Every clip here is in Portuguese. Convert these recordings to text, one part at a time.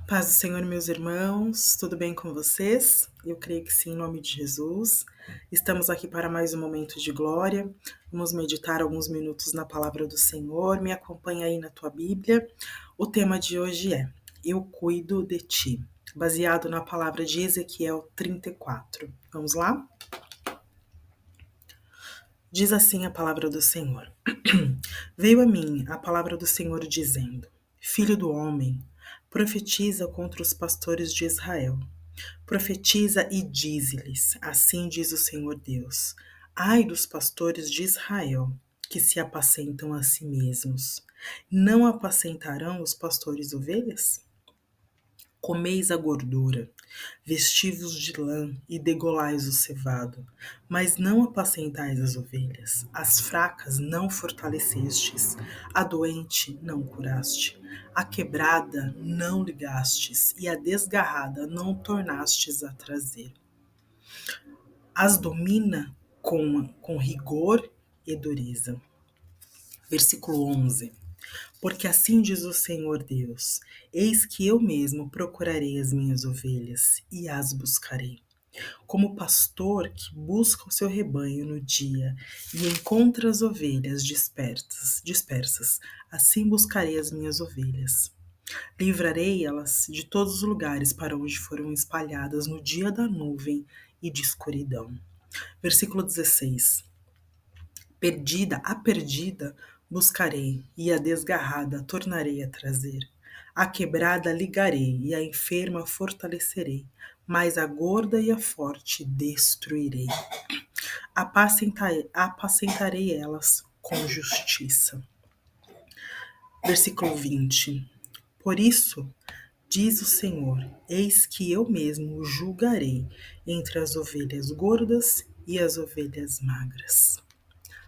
Paz do Senhor, meus irmãos, tudo bem com vocês? Eu creio que sim, em nome de Jesus. Estamos aqui para mais um momento de glória. Vamos meditar alguns minutos na palavra do Senhor. Me acompanha aí na tua Bíblia. O tema de hoje é Eu cuido de ti, baseado na palavra de Ezequiel 34. Vamos lá? Diz assim a palavra do Senhor. Veio a mim a palavra do Senhor dizendo: Filho do homem, profetiza contra os pastores de Israel. Profetiza e dize-lhes: Assim diz o Senhor Deus: Ai dos pastores de Israel, que se apacentam a si mesmos. Não apacentarão os pastores ovelhas? Comeis a gordura, vestivos de lã e degolais o cevado, mas não apacentais as ovelhas. As fracas não fortalecestes, a doente não curaste, a quebrada não ligastes, e a desgarrada não tornastes a trazer. As domina com rigor e dureza. Versículo 11. Porque assim diz o Senhor Deus: Eis que eu mesmo procurarei as minhas ovelhas e as buscarei. Como pastor que busca o seu rebanho no dia e encontra as ovelhas dispersas, assim buscarei as minhas ovelhas. Livrarei elas de todos os lugares para onde foram espalhadas no dia da nuvem e de escuridão. Versículo 16. A perdida buscarei, e a desgarrada tornarei a trazer. A quebrada ligarei, e a enferma fortalecerei, mas a gorda e a forte destruirei. Apacentarei elas com justiça. Versículo 20. Por isso, diz o Senhor, eis que eu mesmo julgarei entre as ovelhas gordas e as ovelhas magras.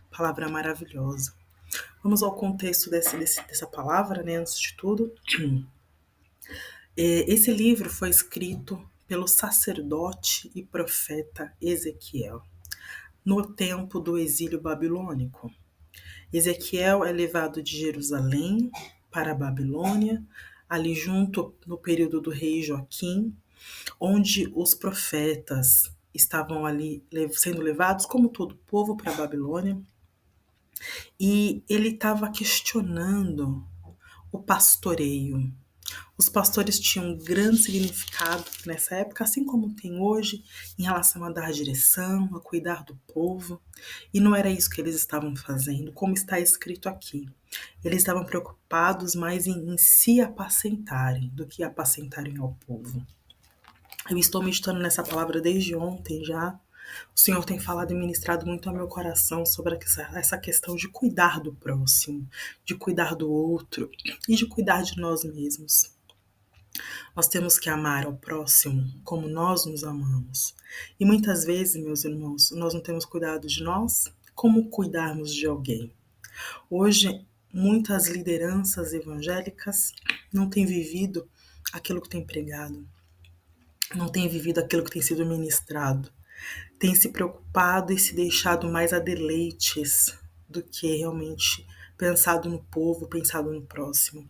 Palavra maravilhosa. Vamos ao contexto dessa palavra, né? Antes de tudo, esse livro foi escrito pelo sacerdote e profeta Ezequiel, no tempo do exílio babilônico. Ezequiel é levado de Jerusalém para a Babilônia, ali junto no período do rei Joaquim, onde os profetas estavam ali sendo levados, como todo o povo, para a Babilônia, e ele estava questionando o pastoreio. Os pastores tinham um grande significado nessa época, assim como tem hoje, em relação a dar direção, a cuidar do povo. E não era isso que eles estavam fazendo, como está escrito aqui. Eles estavam preocupados mais em se apacentarem do que apacentarem ao povo. Eu estou meditando nessa palavra desde ontem já. O Senhor tem falado e ministrado muito ao meu coração sobre essa questão de cuidar do próximo, de cuidar do outro e de cuidar de nós mesmos. Nós temos que amar ao próximo como nós nos amamos. E muitas vezes, meus irmãos, nós não temos cuidado de nós, como cuidarmos de alguém. Hoje, muitas lideranças evangélicas não têm vivido aquilo que têm pregado, não têm vivido aquilo que tem sido ministrado, têm se preocupado e se deixado mais a deleites do que realmente pensado no povo, pensado no próximo.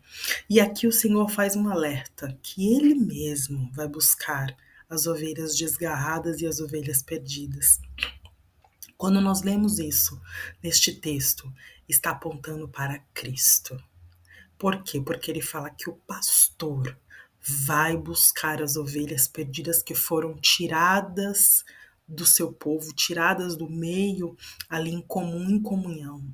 E aqui o Senhor faz um alerta, que Ele mesmo vai buscar as ovelhas desgarradas e as ovelhas perdidas. Quando nós lemos isso neste texto, está apontando para Cristo. Por quê? Porque ele fala que o pastor vai buscar as ovelhas perdidas que foram tiradas do seu povo, tiradas do meio ali em comum, em comunhão.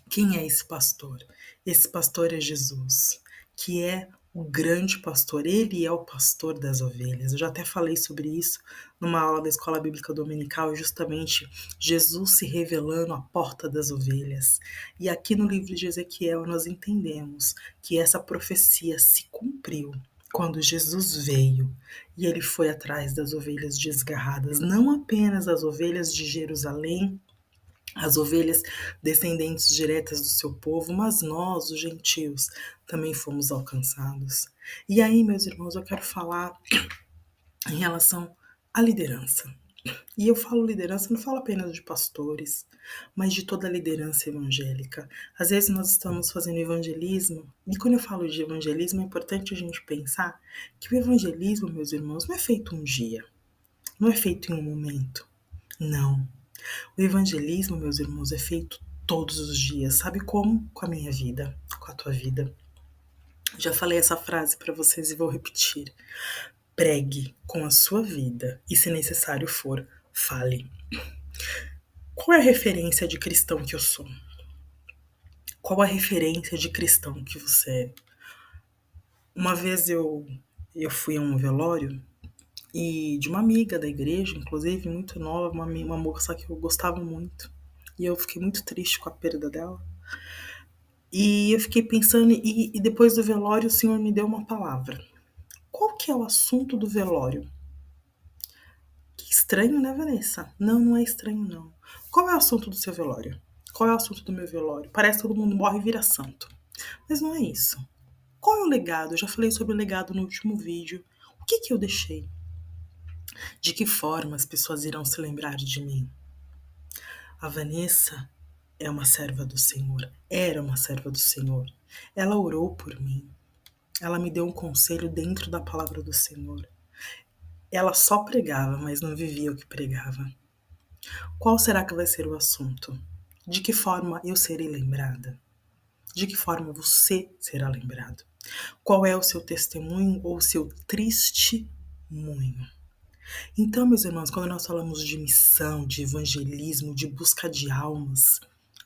Quem é esse pastor? Esse pastor é Jesus, que é o grande pastor. Ele é o pastor das ovelhas. Eu já até falei sobre isso numa aula da Escola Bíblica Dominical, justamente Jesus se revelando a porta das ovelhas. E aqui no livro de Ezequiel nós entendemos que essa profecia se cumpriu quando Jesus veio e ele foi atrás das ovelhas desgarradas, não apenas as ovelhas de Jerusalém, as ovelhas descendentes diretas do seu povo, mas nós, os gentios, também fomos alcançados. E aí, meus irmãos, eu quero falar em relação à liderança. E eu falo liderança, não falo apenas de pastores, mas de toda a liderança evangélica. Às vezes nós estamos fazendo evangelismo, e quando eu falo de evangelismo, é importante a gente pensar que o evangelismo, meus irmãos, não é feito um dia, não é feito em um momento. Não. O evangelismo, meus irmãos, é feito todos os dias. Sabe como? Com a minha vida, com a tua vida. Já falei essa frase para vocês e vou repetir. Pregue com a sua vida e, se necessário for, fale. Qual é a referência de cristão que eu sou? Qual a referência de cristão que você é? Uma vez eu fui a um velório e de uma amiga da igreja, inclusive muito nova, uma moça que eu gostava muito. E eu fiquei muito triste com a perda dela. E eu fiquei pensando, e depois do velório o Senhor me deu uma palavra. Qual que é o assunto do velório? Que estranho, né, Vanessa? Não, não é estranho, não. Qual é o assunto do seu velório? Qual é o assunto do meu velório? Parece que todo mundo morre e vira santo. Mas não é isso. Qual é o legado? Eu já falei sobre o legado no último vídeo. O que eu deixei? De que forma as pessoas irão se lembrar de mim? A Vanessa é uma serva do Senhor. Era uma serva do Senhor. Ela orou por mim. Ela me deu um conselho dentro da palavra do Senhor. Ela só pregava, mas não vivia o que pregava. Qual será que vai ser o assunto? De que forma eu serei lembrada? De que forma você será lembrado? Qual é o seu testemunho ou o seu triste testemunho? Então, meus irmãos, quando nós falamos de missão, de evangelismo, de busca de almas,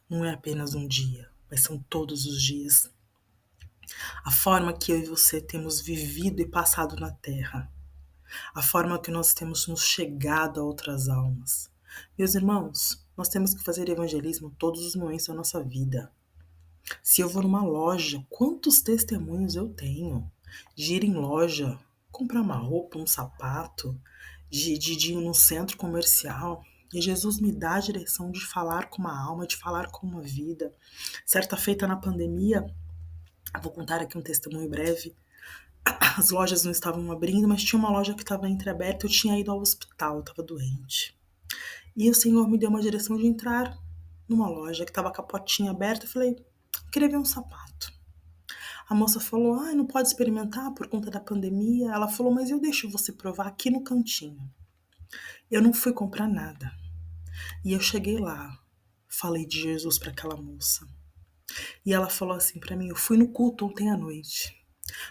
não é apenas um dia, mas são todos os dias. A forma que eu e você temos vivido e passado na terra, a forma que nós temos nos chegado a outras almas. Meus irmãos, nós temos que fazer evangelismo todos os momentos da nossa vida. Se eu vou numa loja, quantos testemunhos eu tenho? De ir em loja, comprar uma roupa, um sapato, de ir num centro comercial. E Jesus me dá a direção de falar com uma alma, de falar com uma vida. Certa feita na pandemia, vou contar aqui um testemunho breve. As lojas não estavam abrindo, mas tinha uma loja que estava entreaberta. Eu tinha ido ao hospital, eu estava doente. E o Senhor me deu uma direção de entrar numa loja que estava com a portinha aberta. Eu falei, queria ver um sapato. A moça falou, não pode experimentar por conta da pandemia. Ela falou, mas eu deixo você provar aqui no cantinho. Eu não fui comprar nada. E eu cheguei lá, falei de Jesus para aquela moça. E ela falou assim para mim, eu fui no culto ontem à noite,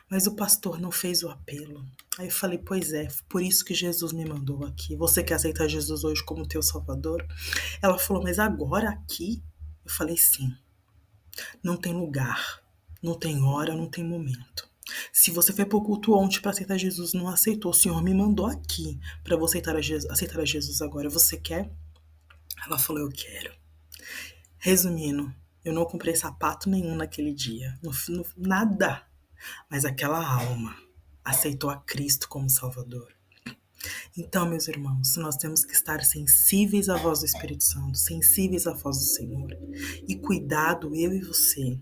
mas o pastor não fez o apelo. Aí eu falei, pois é, por isso que Jesus me mandou aqui. Você quer aceitar Jesus hoje como teu salvador? Ela falou, mas agora aqui? Eu falei, sim. Não tem lugar, não tem hora, não tem momento. Se você foi pro culto ontem para aceitar Jesus, não aceitou, o Senhor me mandou aqui para você aceitar a Jesus agora. Você quer? Ela falou, eu quero. Resumindo, eu não comprei sapato nenhum naquele dia, nada. Mas aquela alma aceitou a Cristo como Salvador. Então, meus irmãos, nós temos que estar sensíveis à voz do Espírito Santo, sensíveis à voz do Senhor. E cuidado, eu e você,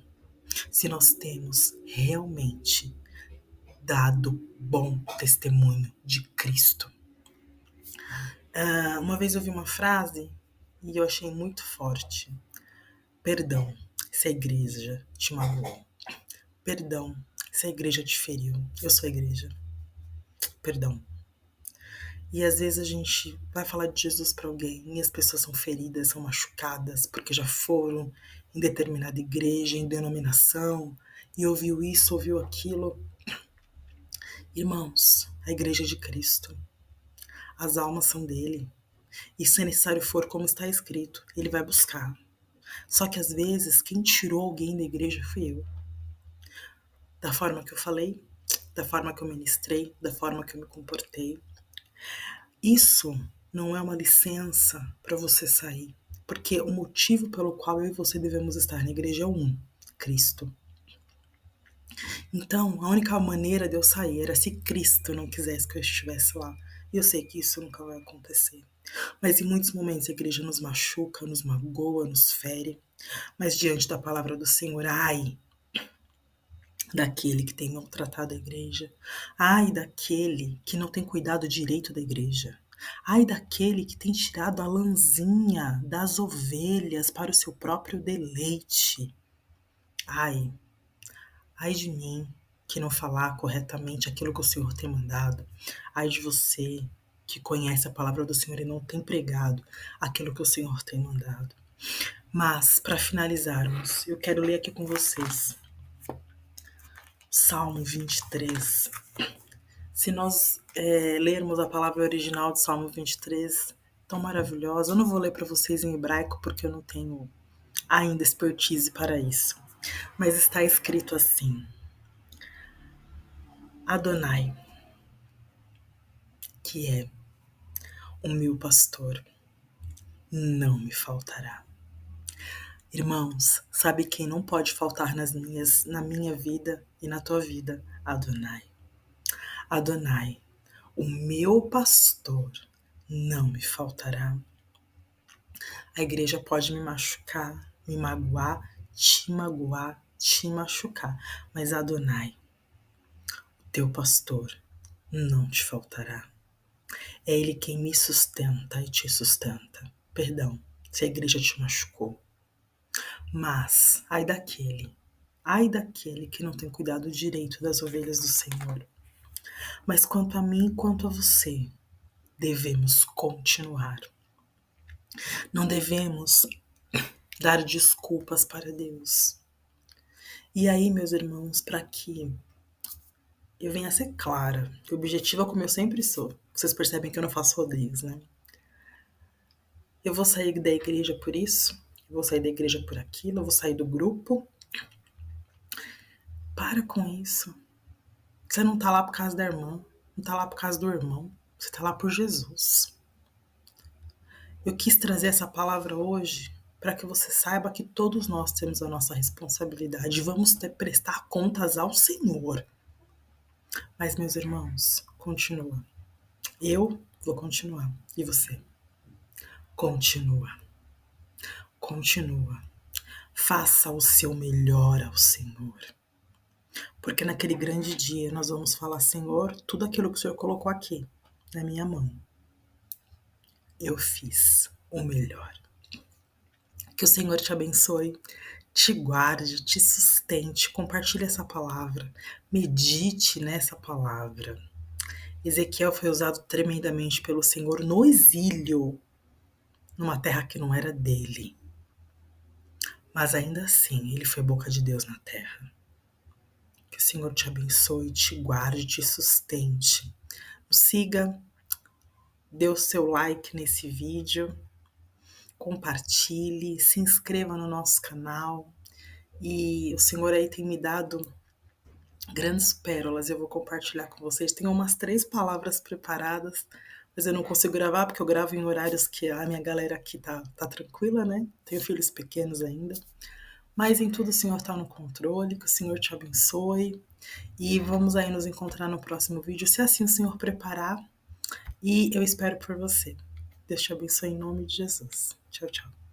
se nós temos realmente dado bom testemunho de Cristo. Uma vez eu vi uma frase e eu achei muito forte. Perdão, se a igreja te magoou. Perdão, se a igreja te feriu. Eu sou a igreja. Perdão. E às vezes a gente vai falar de Jesus para alguém e as pessoas são feridas, são machucadas porque já foram em determinada igreja, em denominação, e ouviu isso, ouviu aquilo. Irmãos, a igreja é de Cristo. As almas são dele. E se necessário for, como está escrito, ele vai buscar. Só que às vezes quem tirou alguém da igreja fui eu. Da forma que eu falei, da forma que eu ministrei, da forma que eu me comportei. Isso não é uma licença para você sair, porque o motivo pelo qual eu e você devemos estar na igreja é um, Cristo. Então, a única maneira de eu sair era se Cristo não quisesse que eu estivesse lá. E eu sei que isso nunca vai acontecer. Mas em muitos momentos a igreja nos machuca, nos magoa, nos fere. Mas diante da palavra do Senhor, ai daquele que tem maltratado a igreja. Ai daquele que não tem cuidado direito da igreja. Ai daquele que tem tirado a lãzinha das ovelhas para o seu próprio deleite. Ai, ai de mim que não falar corretamente aquilo que o Senhor tem mandado. Ai de você que conhece a palavra do Senhor e não tem pregado aquilo que o Senhor tem mandado. Mas, para finalizarmos, eu quero ler aqui com vocês Salmo 23. Se nós lermos a palavra original de Salmo 23, tão maravilhosa, eu não vou ler para vocês em hebraico porque eu não tenho ainda expertise para isso. Mas está escrito assim: Adonai, que é o meu pastor, não me faltará. Irmãos, sabe quem não pode faltar na minha vida e na tua vida? Adonai. Adonai, o meu pastor, não me faltará. A igreja pode me machucar, me magoar, te machucar, mas Adonai, o teu pastor, não te faltará. É Ele quem me sustenta e te sustenta. Perdão, se a igreja te machucou. Mas, ai daquele que não tem cuidado direito das ovelhas do Senhor. Mas quanto a mim e quanto a você, devemos continuar. Não devemos dar desculpas para Deus. E aí, meus irmãos, para que eu venha a ser clara, que objetiva como eu sempre sou. Vocês percebem que eu não faço rodeios, né? Eu vou sair da igreja por isso, eu vou sair da igreja por aquilo, eu vou sair do grupo. Para com isso. Você não tá lá por causa da irmã, não tá lá por causa do irmão, você tá lá por Jesus. Eu quis trazer essa palavra hoje para que você saiba que todos nós temos a nossa responsabilidade. Vamos prestar contas ao Senhor. Mas, meus irmãos, continua. Eu vou continuar. E você? Continua. Continua. Faça o seu melhor ao Senhor. Porque naquele grande dia nós vamos falar: Senhor, tudo aquilo que o Senhor colocou aqui na minha mão, eu fiz o melhor. Que o Senhor te abençoe, te guarde, te sustente, compartilhe essa palavra, medite nessa palavra. Ezequiel foi usado tremendamente pelo Senhor no exílio, numa terra que não era dele. Mas ainda assim, ele foi boca de Deus na terra. Que o Senhor te abençoe, te guarde, te sustente. Siga, dê o seu like nesse vídeo, compartilhe, se inscreva no nosso canal. E o Senhor aí tem me dado grandes pérolas, eu vou compartilhar com vocês. Tem umas 3 palavras preparadas, mas eu não consigo gravar porque eu gravo em horários que a minha galera aqui tá tranquila, né? Tenho filhos pequenos ainda. Mas em tudo o Senhor tá no controle, que o Senhor te abençoe. E vamos aí nos encontrar no próximo vídeo, se assim o Senhor preparar. E eu espero por você. Deus te abençoe em nome de Jesus. Tchau, tchau.